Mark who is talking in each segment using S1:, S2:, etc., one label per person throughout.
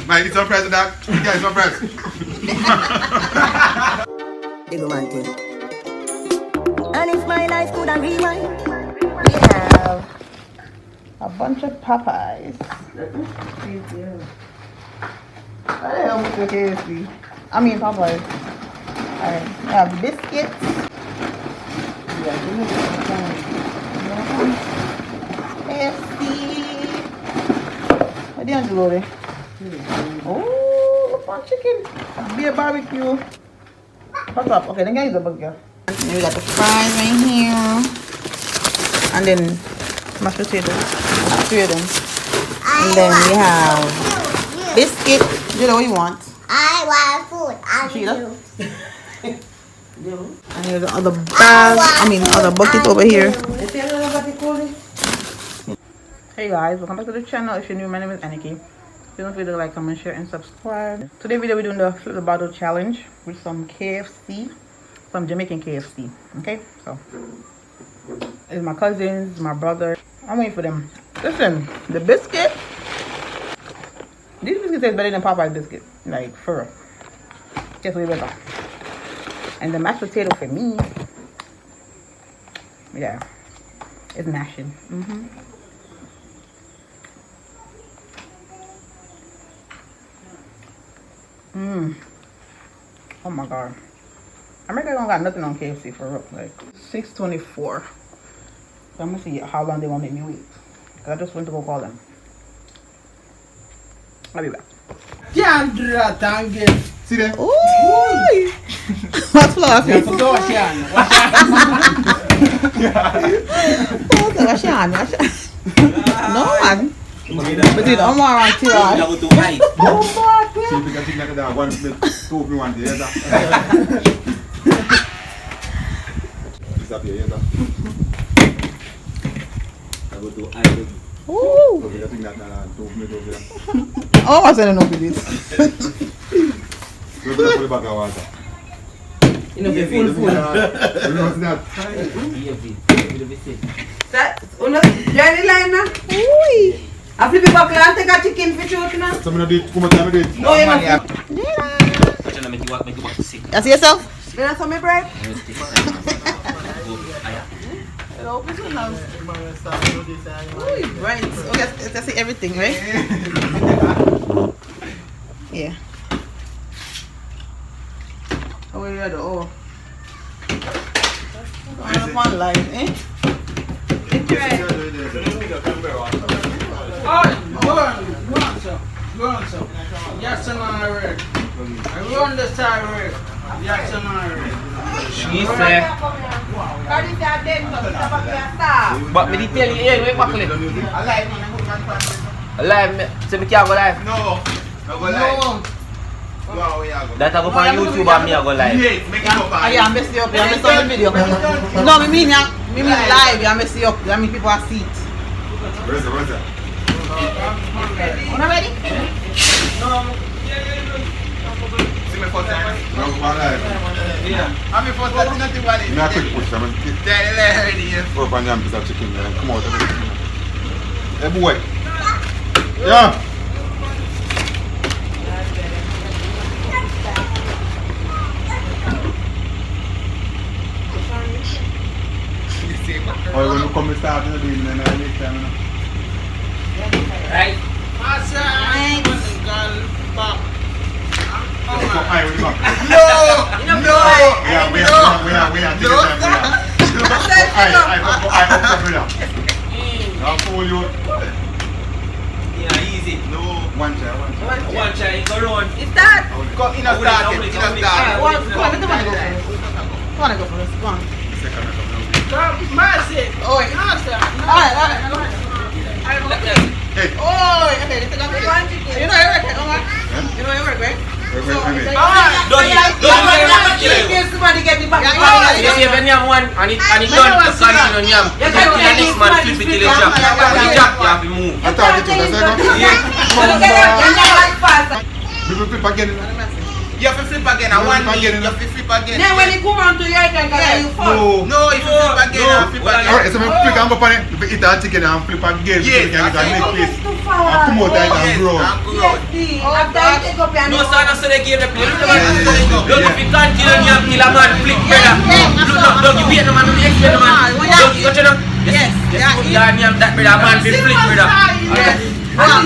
S1: Man, it's surprise to that. You guys surprise.
S2: Big man thing. And if my life could have rewind, we have
S3: a bunch of Popeyes. What the hell with KFC? I mean Popeyes. Alright, we have biscuits. KFC. What do you want to go there? Oh, fun chicken. Beer barbecue. What's up? Okay, then get the burger. And we got the fries right here. And then mashed potatoes. Three of them. And then we have biscuit. You know what you want?
S4: I want food.
S3: Sheila? And here's the other bag. Other bucket over here. Hey guys, welcome back to the channel. If you're new, my name is Aniki. Don't forget to like, comment, share, and subscribe. Today's video we're doing the flip the bottle challenge with some KFC, some Jamaican KFC. Okay, so it's my cousins, my brother. I'm waiting for them. Listen, the biscuit. These biscuits taste better than Popeye's biscuit, like for real. Just way better. And the mashed potato for me, yeah, it's mashing. Oh my god. America don't got nothing on KFC for real. Like 6:24. So I'm gonna see how long they won't make me wait. Cause I just went to go call them. I'll be back.
S5: Can't do that again.
S1: See there?
S3: Ooh! What's fluffy?
S5: You forgot what you
S3: What's on? No man. But it I'm around here.
S1: So because you like that one split, two of you want the other. Disappear, yes. I go to island.
S3: Ooh!
S1: Okay, I think that two of me over there.
S3: Oh, I said no for this.
S1: Go to the bag of water.
S5: You know, full.
S1: You know that?
S5: That, Johnny Lina.
S3: Ooh!
S5: I flip it back and take a chicken for sure now.
S1: So I'm going to do it. Come on, time to do it.
S5: No, you're not.
S3: You see yourself?
S5: You know some bread?
S3: Right. Okay, let's see everything, right? Yeah. Oh, we're ready. Oh. I'm on live, eh?
S5: Go on, sir. Yes, I'm on red. I run the side red. Yes, I'm on red.
S6: She said, but me did tell you, hey, wait, buckle it. Alive, so me can't go live.
S1: No, no go live.
S6: That I go on YouTube and me I go live.
S1: Yes, make it up.
S3: I am messing up. I messed up the video. No, me mean live. I messing up. I mean people are see it.
S1: Where's it?
S3: Una ready?
S1: See me first time? No, go live.
S5: Yeah. I'm first time. Nothing about it.
S1: Not quick push, I'm
S5: Ready.
S1: go up and jam piece of chicken there. Come out. Hey boy. Yeah. Oh, when you come start to do it, then I make time.
S6: Right?
S1: No! I'll fool you.
S6: Yeah, easy.
S1: No, one try.
S6: One try, go round.
S3: It's that.
S1: Go in a start.
S3: Come on, go first. Come on.
S5: Mercy.
S3: Oh, wait. Alright.
S1: Hey.
S3: Oh, okay. You know your work, Omar? You know your work, right?
S5: Somebody get the back.
S6: You see, when you have one and it done, you continue yam. You get to the next man, flip it till it drop. When it drop, you have to move.
S1: I thought it was a second. We will flip again.
S5: You have to flip again. I want you have to flip again.
S3: Then when you come on to your turn, you fall.
S1: No.
S5: No, if you flip again, I'll flip again.
S1: Alright, so we flip and go on it. If we eat our chicken and flip again.
S5: Yes,
S1: So we can make this. Come out there and grow.
S6: No, son, I said they gave the play. Look, if you continue, you have kill a man, flick, brother. Look, you wait, no man, you explain, no man. Look, you know? Yes. Yes, you have that, brother, man, flick, brother.
S3: Alright,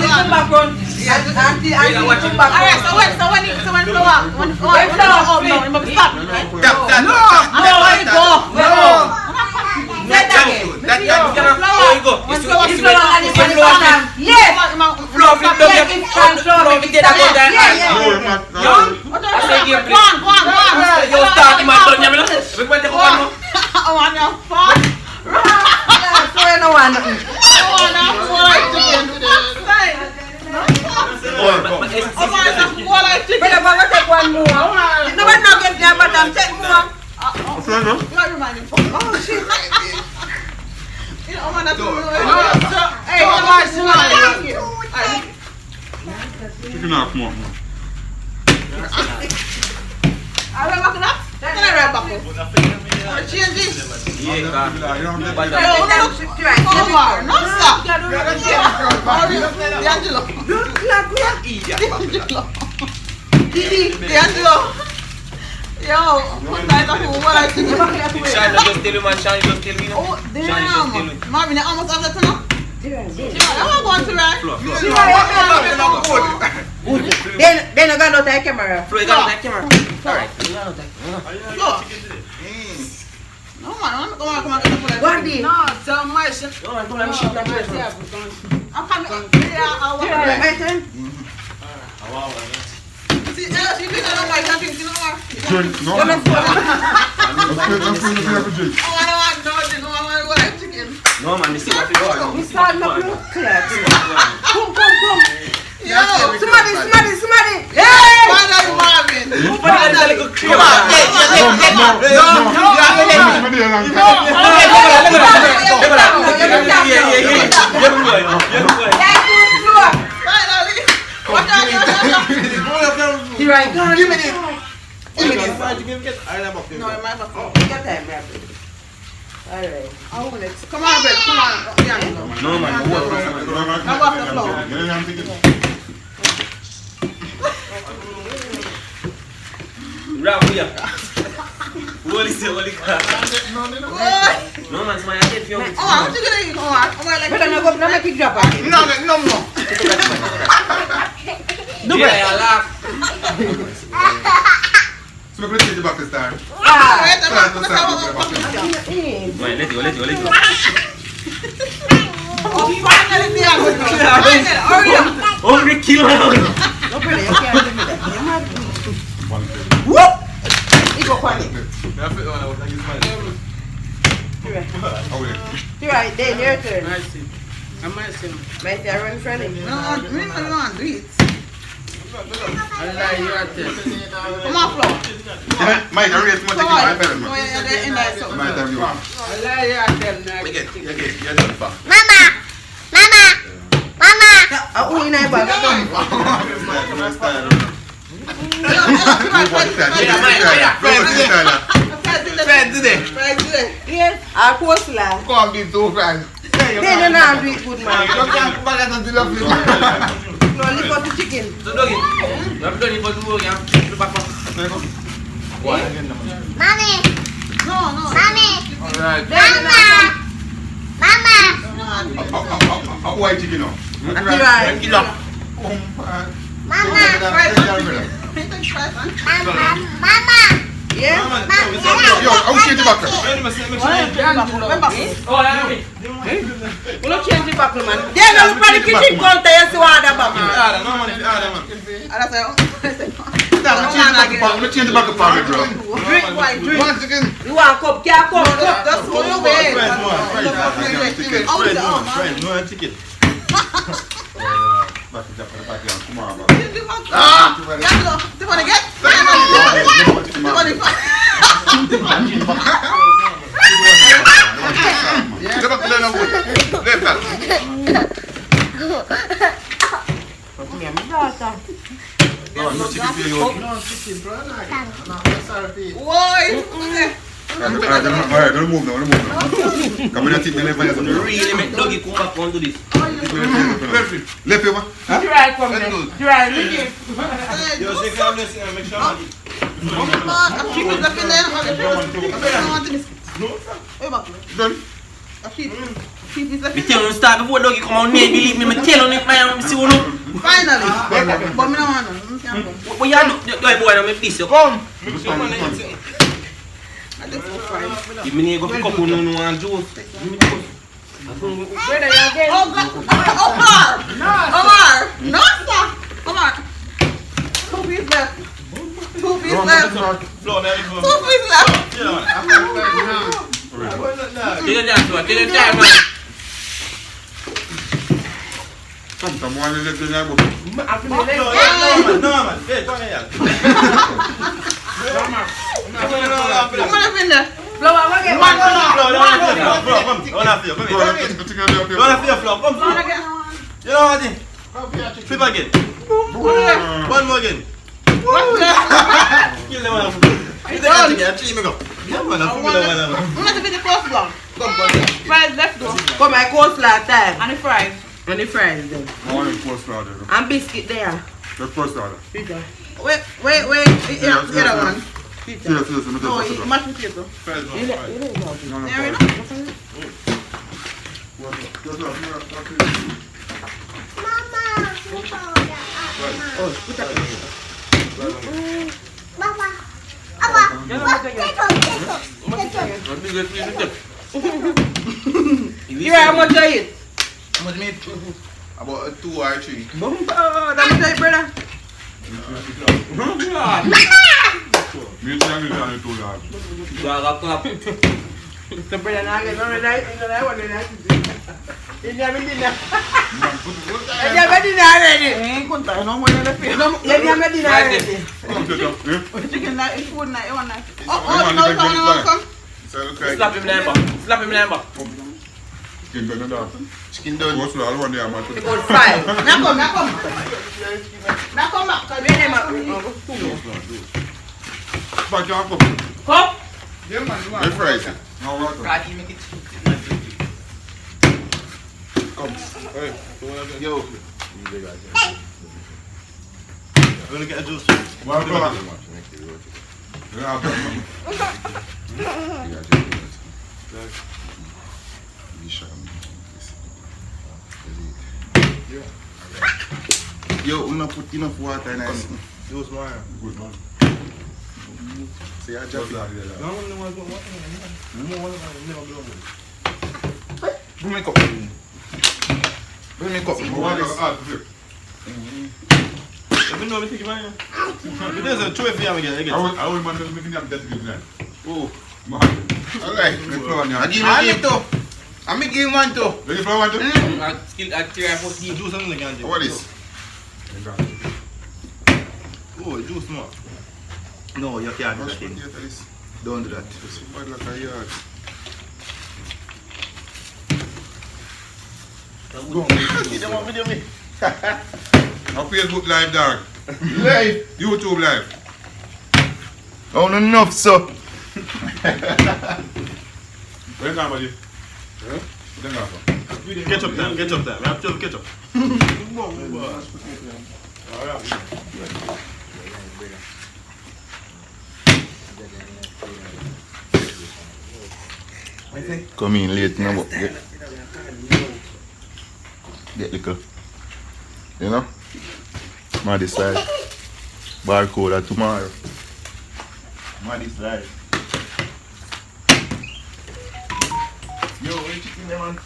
S3: so when flow out, when flow out, no, it must stop.
S1: Chicken off, come on.
S3: Yo, what type of food? What I think?
S6: Shine just tell you, man. Shine just tell me.
S3: Oh,
S6: Shine just tell me.
S3: damn. Marvin, you almost have that enough? I want to ride.
S2: Then I got no take camera.
S6: Flo, you got that camera. Alright, you got that.
S3: No man, come on.
S2: Gandhi.
S3: No, so much.
S6: No, man, come on, let me shoot that place.
S3: I'm coming. Yeah,
S2: My turn.
S3: see, she did not know why I think you know what.
S1: Drink, no. I'm feeling the flavor drink.
S3: Oh, I don't want nothing. No, I want chicken.
S6: No, man, this is what you want.
S2: We start no blue. Come.
S3: Yo,
S2: Somebody.
S3: hey, finally Marvin.
S6: Come
S2: Here I go.
S3: Give me this.
S2: No, it might be. Get that, man. Alright.
S3: Come on, babe. Come on. Yeah,
S6: No, man,
S3: Now walk the floor.
S6: Rap here. What is it? What is it? No, man, my head feels.
S3: Oh, I'm just gonna eat. Oh, I'm like.
S2: But I'm not going to make it drop.
S3: No.
S6: Yeah, I laugh.
S1: So we're going to take the back this time.
S6: Man, let go.
S3: Oh, finally, hurry up.
S6: Hungry killer.
S2: No, brother, you can't give me that.
S1: Whoop!
S2: Right, then your turn.
S5: I might say,
S2: My turn, run friendly.
S3: No, we don't do it.
S5: I lie you at this.
S3: Come on, Flo.
S1: Mike, I raise my ticket. My parents, man. My time you want.
S5: I lie you at this.
S1: You're done, fam.
S2: Who in my bag? Yes, I post la.
S1: Come be too fast.
S2: They don't know do it good, man.
S1: You can't back at the love.
S2: No, lick out the chicken.
S6: So, doggy, you have done it for 2 hours. You have to the back up.
S1: White chicken now.
S2: Yeah?
S1: Yo, how change the back?
S6: Oh, yeah, okay.
S2: We don't change the buckle, man. They don't look at the kitchen counter, you see what the buckle.
S1: Change the back of power, bro.
S2: Drink, white, drink.
S1: One chicken.
S2: You want cup, can't cup.
S3: That's what you wear.
S1: No chicken. Tomorrow,
S3: You want to get?
S1: No chicken for you.
S3: Why?
S1: Alright, don't move now. Come in and take me left hand.
S6: Really make doggy come back on to this.
S1: Left over.
S3: Try from there. Try.
S5: Yo, shake your blessing and make sure I get.
S3: Keep it up in there. I don't want this.
S1: Done.
S3: Keep it up
S6: Me
S3: in
S6: tell you start before doggy come out here. Believe me, me tell you man, me see you.
S3: Finally. But me no want to.
S6: What you do? You boy, I'm a piece. You come. If me go pick up no and juice.
S3: Omar! No, stop! Omar! 2 pieces left. 2 pieces left. 2 pieces left.
S6: Take it down, take it down, man.
S1: Come on, let's go.
S5: No, man. Hey, come here.
S3: How much in there? Flour, what get
S5: Come You know what? Flip again. One more again. Kill them one. Yeah, man.
S3: I'm going to be the coleslaw.
S5: Come.
S3: Fries left though.
S4: Come my coleslaw time.
S3: And the fries.
S4: And the fries then.
S1: I want the first order.
S4: And biscuit there.
S1: The first order.
S3: Wait. Yeah, the other one.
S1: Yes,
S3: Oh, mashed potato.
S4: You are how much I eat?
S5: How much meat? About 2 or 3.
S4: That's it, brother.
S1: Me and Jangle are the two lads.
S4: So brother now get on the night, you know that one the night. You never did that. You never did that already.
S3: Ain't good, no more than the fish.
S4: You never did that already.
S3: Chicken night, it's food night, one night.
S1: Come on,
S3: Oh, no,
S1: let's go.
S3: come.
S6: Slap him number. Slap him number.
S1: Chicken done, dog.
S5: Chicken done.
S1: What's the other one there, man?
S4: It was 5.
S3: Now come back.
S4: Where them at?
S1: Back your cup.
S4: Cup?
S5: Yeah, man.
S1: They fries. Now what?
S5: Come. Hey. Yo. We're gonna get a juice.
S1: Well done. Yeah,
S5: Yo, una put enough water in it. Juice, man.
S1: good man.
S5: See, I
S1: What's
S5: just.
S1: that here?
S5: Bring me a cup. Bring me a cup.
S1: What is that?
S5: You know me think man. There's a tray for you again.
S1: I will man making them dirty tonight.
S5: Oh.
S1: Man.
S5: Alright.
S1: The flour now.
S5: I give two. I make you one too.
S1: Let the flour one too.
S6: Skill at 3 or 4 teams.
S5: Juice something again.
S1: What is?
S5: Oh, juice more. No, you can't do that thing. Don't do that.
S1: It's bad like a yard.
S5: You don't want video me?
S1: On Facebook live, dog.
S5: Live.
S1: YouTube live.
S5: Oh, no, enough, so.
S1: Where's that, buddy?
S5: Ketchup time, ketchup time. I have to have ketchup. Come in late now, but get little. You know? Maddy side. Barcode at tomorrow. Maddy side. Yo, where you chicken there, man?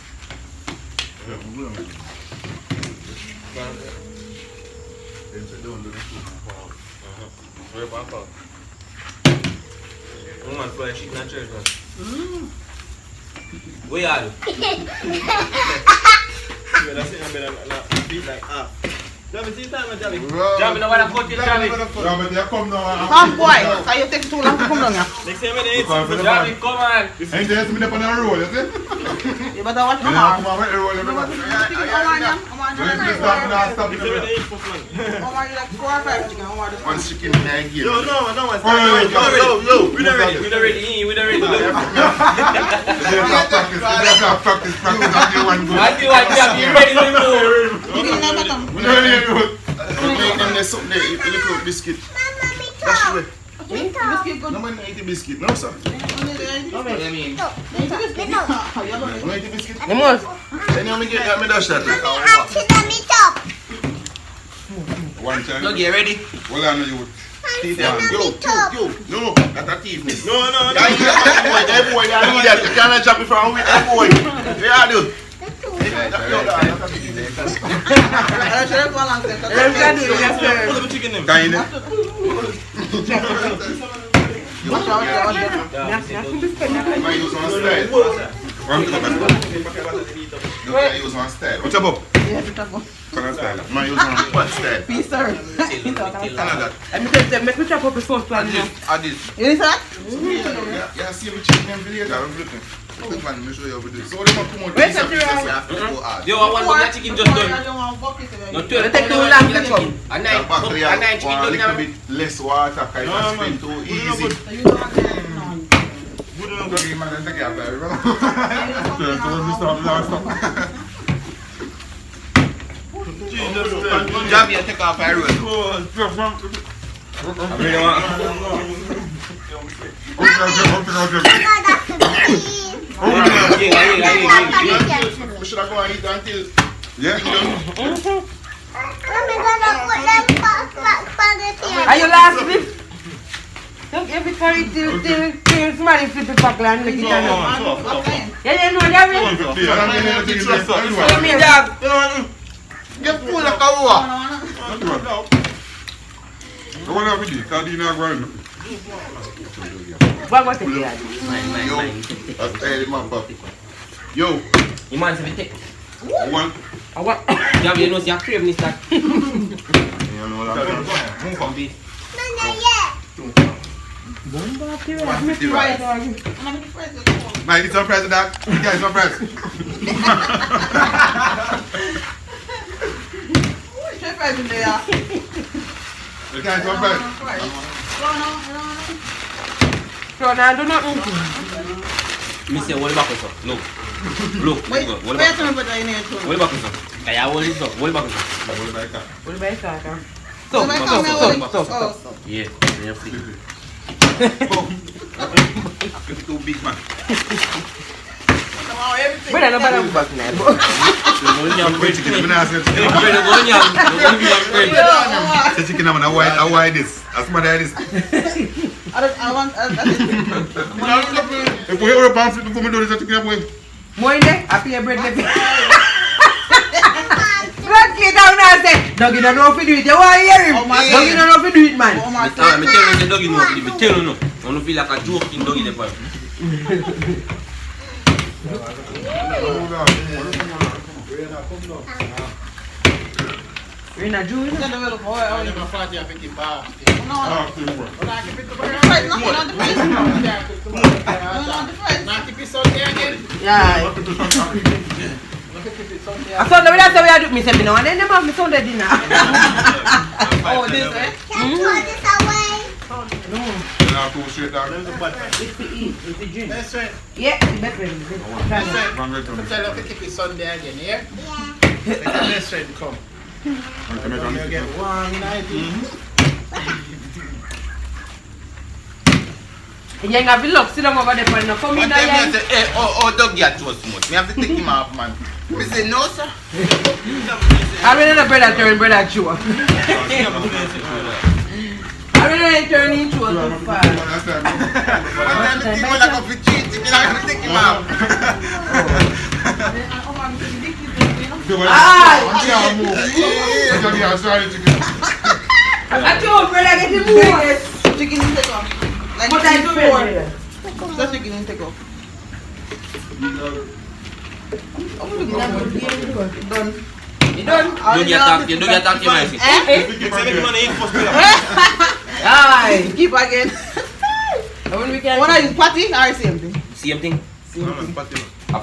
S6: Man, for a chicken and church, man. Where are you?
S5: That's it, I'm beat like half. Jamie, see time, Jamie.
S6: Jamie, no one to cut it, Jamie.
S1: Yeah, but you come now.
S3: Come, boy. So you take too long to come down here.
S5: Next time, I eat
S6: Jamie, come on.
S1: Ain't there something up on the road, you see?
S3: You better watch
S1: You know,
S3: Omar.
S1: come on, wait the roll,
S3: You
S1: everybody.
S3: better watch Omar.
S1: Stop.
S4: Like 4 or 5 chicken.
S1: One chicken in there again.
S7: Yo, no.
S1: Yo.
S6: We don't ready.
S1: Practice. One good.
S6: I feel like you ready to move.
S1: We don't really do it. Make them there something there. Eat a little biscuit. That's the way.
S4: Biscuit good.
S1: No man eat the biscuit. No sir.
S6: What do you mean?
S1: No eat the biscuit.
S3: You must.
S1: Then you me get me dash that. One time.
S6: Don't get ready.
S1: Hold on you. Yo. No, that's a thief.
S7: No.
S1: That boy, you can't jump it from with that boy. Yeah, dude.
S7: Put up a chicken in.
S1: Can you? Might use one style. One use one style. What's up? Can style? Might use one what style?
S4: Peace, sir.
S3: Make me chop up the sauce plan now.
S1: This.
S4: You need that?
S1: Yeah, see me chicken and later. I'm looking. Look man, me show you over this. So they come out.
S4: Where's the chicken?
S6: Yo, I want more chicken just done.
S4: I don't want bucket.
S6: No,
S3: You take too long to come.
S6: A nine chicken
S1: a
S6: done
S1: little
S6: now.
S1: bit less water, kind of spin too easy.
S6: Jam here, take off my road. I really want.
S1: We should have gone and eat until
S3: Are you last bit? Look, every curry till somebody flip it back and make it down. Yeah, you know that way? Me dog.
S1: get full like a war.
S3: What take it?
S1: Yo,
S6: You man say take.
S1: one.
S3: What?
S6: Jam, you know see a crave this that.
S1: Man, it's surprise of that. You guys surprise. You guys surprise.
S3: So now do not move.
S6: Me say hold back up. Look. Hold back up. Kaya hold it up. Hold back up.
S3: What about that?
S6: So. Yeah.
S1: It's too big, man.
S3: But I don't know back now.
S1: The chicken, I'm gonna why this? As much as this.
S4: I want.
S1: If we ever bounce it before we do this, chicken, boy.
S3: More in there? I pay bread baby. Let's get down and say, Doggy don't know if you do it. You want to hear him? Doggy don't know if you do it, man.
S6: Me tell you the doggy no. Me tell you no. I don't feel like a joke in doggy the boy.
S3: We're in a Jew. Yeah. I saw the way that's the way I do me say me now and then them have me Sunday dinner.
S4: Oh, this way.
S3: It's the eat, it's the drink.
S7: That's right.
S3: Yeah, the best way.
S7: Tell her to keep it Sunday again, yeah? Let the best friend come. You get 190.
S3: You ain't have to look, sit down over there for no come in
S1: But
S3: there.
S1: say, hey, dog get too much. Me have to take him off, man. Me say, no, sir.
S3: I really know brother turn brother Joe. I really turn into a too far.
S1: I'm taking him like a fidget. I have to take him off.
S3: I told brother get him moved.
S4: Chicken in take off. Like
S3: What I do
S4: before. Just chicken in take off. Done.
S3: You done?
S6: You don't get talk to my sis.
S3: Aye.
S4: Keep again.
S3: When we can.
S4: What are you, patty or same thing?
S6: Same thing.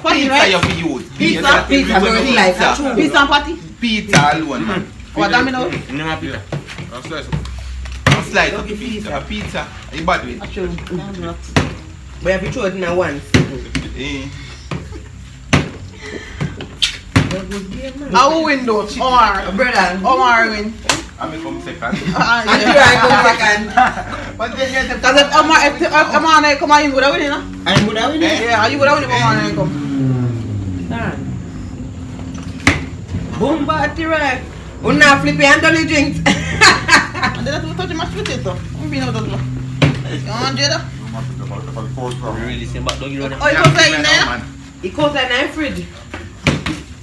S4: Patty, right?
S6: Pizza for you.
S4: Pizza. Pizza and patty.
S7: pizza alone, man.
S3: What do you know?
S6: Never pizza.
S7: I'll slice up the pizza. Pizza. Are you bad with it?
S3: Actually,
S4: But if you throw it in a once.
S7: Eh.
S3: I will win though. Omar.
S4: Brother.
S3: Omar win.
S7: I may come second.
S4: And you are going second.
S7: But then get the
S3: Because if Omar come on, you would have win, you know?
S4: And would I win it?
S3: Yeah, you would have win if Omar come.
S4: Boom, party right. We're not flipping and only drinks.
S3: And then that's what you must split it though. I'm being out of the you want Jada?
S6: Really say back doggy road.
S3: Oh, it was in there?
S4: It comes like in the fridge.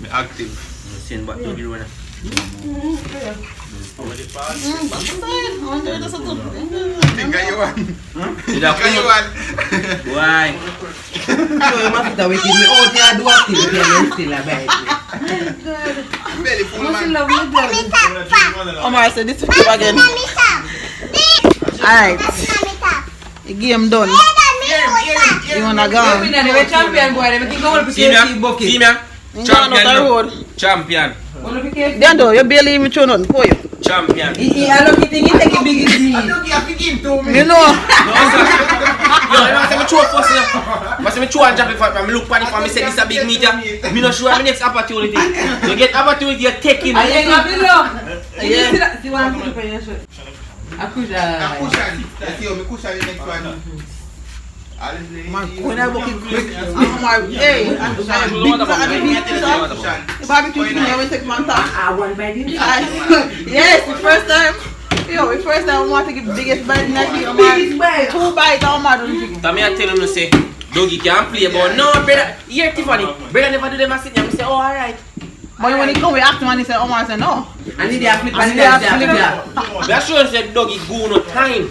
S7: Me active.
S6: Send back doggy road.
S7: Think you want.
S6: Why?
S4: So you must have waited me out here do activity and still a bite.
S7: Belly full, man.
S3: Omar said this is again. Alright. The game done. You wanna go?
S4: We're champion boy, they think I
S6: See me?
S4: bucket.
S6: See me? Champion. Champion.
S3: Then though, you barely even show nothing for you.
S6: Champion.
S4: I look at it, he take it big as me.
S7: I don't give a begin to me.
S3: You know.
S6: Yo, I say me throw first now. I say me throw and drop it for me. Look at it for me. Say this a big meter. Me not sure my next opportunity. You get opportunity, you're taking.
S4: I ain't got below. Yeah. See what I'm putting for your shirt. I push
S7: I cushion. Let's see how me cushion the next one.
S3: When I walk in quick, Omar, hey, I'm big fan of the pizza. The barbecue chicken, I will take my time.
S4: I want by this.
S3: Yes, the first time. Yo, the first time I want to give the biggest bite in that chicken.
S4: Biggest bite.
S3: 2 bites, Omar don't chicken.
S6: Tell me I tell him to say, doggy can't play, but no, brother. Here, Tiffany. Brother never do them a sit. I say, oh, alright.
S3: But when he come, we ask him and he said, Omar said no.
S4: I need a flip
S3: I
S4: and
S3: need
S4: need
S3: a
S4: a
S3: flip.
S4: flip.
S6: We are sure said doggy go no time.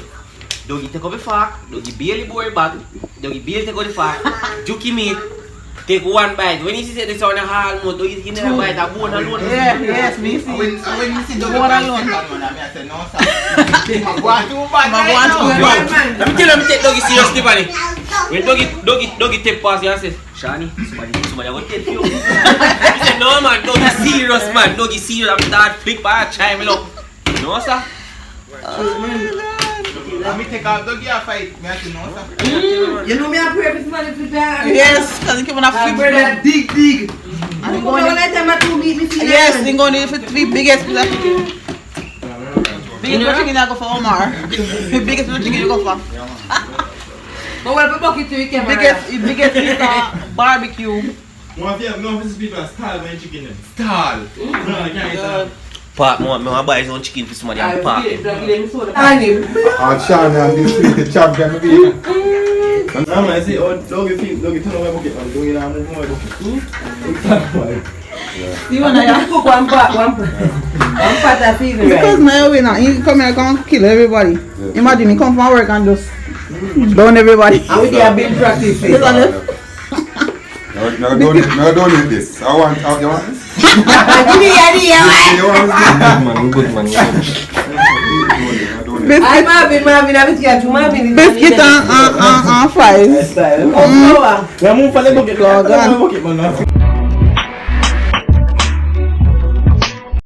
S6: Doggy take up the fork, doggy barely board back, doggy barely take out the fork, Juki meat, take 1 bite. When you see this on the hall mode, doggy give me a bite, a bone alone.
S3: Yeah, yes, me see.
S7: When you see the
S3: Bone alone.
S7: I say no, sir. I want too bad right
S3: too
S7: now.
S3: bad.
S6: Let me tell you, take doggy serious, Tiffany. When doggy take pass, you say, Shani, somebody I go take you. He said, no man, doggy serious man, doggy serious. I'm start flip by chime me up. No sir.
S7: Let me take out doggy a fight. Me I say no, sir.
S4: You know me, I pray for somebody flip that.
S3: Yes, because he keep on a flip.
S4: Brother, dig.
S3: And he
S4: I'm
S3: going
S4: going to let them two beat me.
S3: yes, he going to the 3 biggest pizza chicken. Biggest chicken I go for Omar. The biggest chicken you go for.
S4: But what about bucket to you, camera?
S3: Biggest pizza barbecue.
S8: One of these people are starving when chicken them.
S7: Stall.
S8: No, I can't eat
S6: Park, I want to buy some chicken for somebody and park.
S4: And
S1: Sean and this champion.
S8: that. No, man, I say, oh, doggy turn away bucket, man. Doggy now move more bucket.
S4: you want to cook one pot of fever,
S3: Because
S4: right?
S3: my winner, he come here and kill everybody. Imagine he come from work and just down everybody.
S4: And we did been practicing.
S1: No, don't eat this. I want this?
S4: Give me the idea, man.
S1: You want this? Good man.
S4: I Marvin, I was here to Marvin.
S3: Biscuit and fries.
S4: Oh,
S8: We move for the bucket,
S3: Lord,
S8: bucket, man.